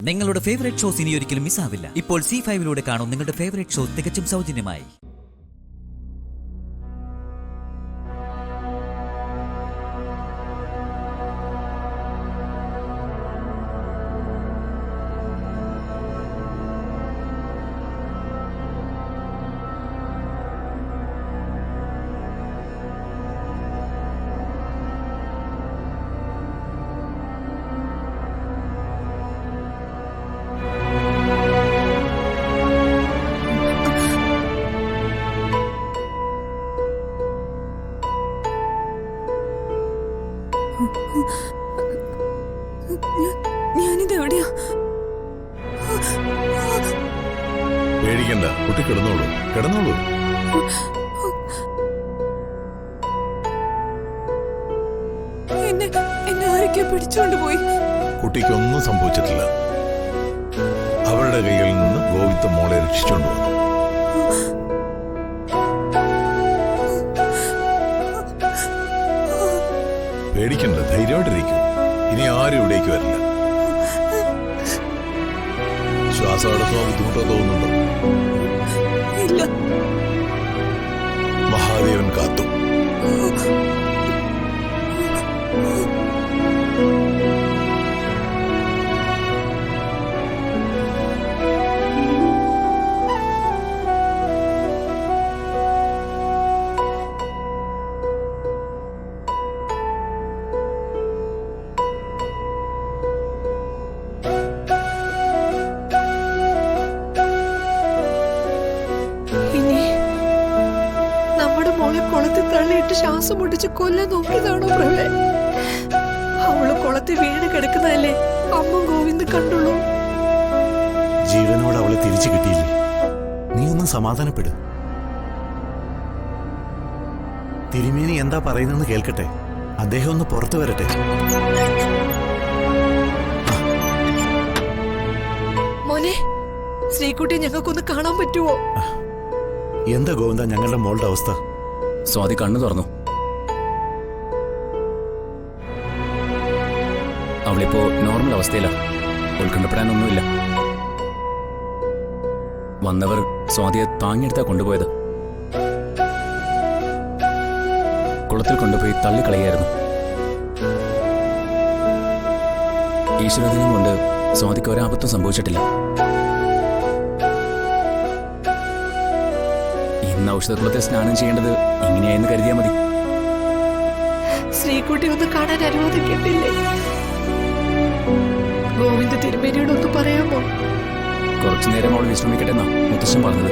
നിങ്ങളുടെ favourite shows ഇനി ഒരിക്കലും മിസ്സാവില്ല. ഇപ്പോൾ C5 കാണും നിങ്ങളുടെ ഫേവറേറ്റ് ഷോ തികച്ചും സൗജന്യമായി. ഞാനിതെവിടെയാ? പേടിക്കണ്ട, കുട്ടി കിടന്നോളൂ. എന്നെ ആരൊക്കെ പിടിച്ചോണ്ട് പോയി? കുട്ടിക്കൊന്നും സംഭവിച്ചിട്ടില്ല. അവരുടെ കയ്യിൽ നിന്ന് ഗോവിന്ദ മോളെ രക്ഷിച്ചോണ്ട് വന്നു. പേടിക്കണ്ട, ധൈര്യമായിട്ടിരിക്കും. ഇനി ആരും ഇവിടേക്ക് വരില്ല. ശ്വാസം അടക്കാൻ ബുദ്ധിമുട്ടോ തോന്നുന്നുണ്ടോ? ഇല്ല. മഹാദേവൻ കാത്തു. കുളത്തിൽ തള്ളിയിട്ട് ശ്വാസം മുട്ടിച്ച് കൊല്ലാൻ നോക്കിയതാണോ പ്രഭേ? അവള് കുളത്തിൽ വീണ് കിടക്കുന്നതല്ലേ അമ്മ ഗോവിന്ദ് കണ്ടുള്ളൂ. ജീവനോട് അവളെ തിരിച്ചു കിട്ടിയില്ലേ? നീ ഒന്ന് സമാധാനപ്പെടും. തിരുമേനി എന്താ പറയുന്നെന്ന് കേൾക്കട്ടെ. അദ്ദേഹം ഒന്ന് പുറത്തു വരട്ടെ. മോനെ, ശ്രീകുട്ടിയെ ഞങ്ങൾക്കൊന്ന് കാണാൻ പറ്റുമോ? എന്താ ഗോവിന്ദ ഞങ്ങളുടെ മോളുടെ അവസ്ഥ? സ്വാതി കണ്ണു തുറന്നു. അവളിപ്പോ നോർമൽ അവസ്ഥയിലാ. ഉത്കണ്ഠപ്പെടാനൊന്നുമില്ല. വന്നവർ സ്വാതിയെ താങ്ങിയെടുത്താ കൊണ്ടുപോയത്. കുളത്തിൽ കൊണ്ടുപോയി തള്ളിക്കളയായിരുന്നു. ഈശ്വരദിനം കൊണ്ട് സ്വാതിക്ക് ഒരാപത്തും സംഭവിച്ചിട്ടില്ല. ഇന്ന് ഔഷധക്കുളത്തിൽ സ്നാനം ചെയ്യേണ്ടത് ഇങ്ങനെയായെന്ന് കരുതിയാൽ മതി. ശ്രീകുട്ടി ഒന്ന് കാണാൻ അനുവാദം കിട്ടില്ലേ? ഗോവിന്ദ് തിരുമേനിയോട് ഒന്ന് പറയാമോ? കുറച്ചുനേരം അവൾ വിശ്രമിക്കട്ടെ എന്നാ മുത്തശ്ശൻ പറഞ്ഞത്.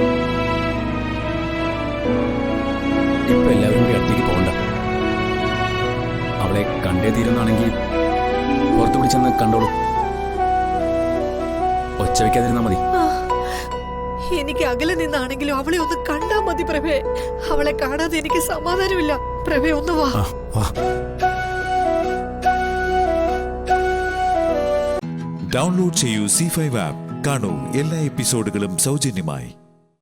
ഇപ്പൊ എല്ലാവരും കൂടി അടുത്തേക്ക് പോകണ്ട. അവളെ കണ്ടേ തീരുന്നാണെങ്കിൽ പുറത്തു പിടിച്ചെന്ന് കണ്ടോളൂ. ഒച്ച വയ്ക്കാതിരുന്നാ മതി. എനിക്ക് അകലെ നിന്നാണെങ്കിലും അവളെ ഒന്ന് കണ്ടാ മതി പ്രഭേ. അവളെ കാണാതെ എനിക്ക് സമാധാനമില്ല. പ്രഭേ ഒന്ന് വാ. ഡൗൺലോഡ് ചെയ്യൂ C5 ആപ്പ്. കാണൂ എല്ലാ എപ്പിസോഡുകളും സൗജന്യമായി.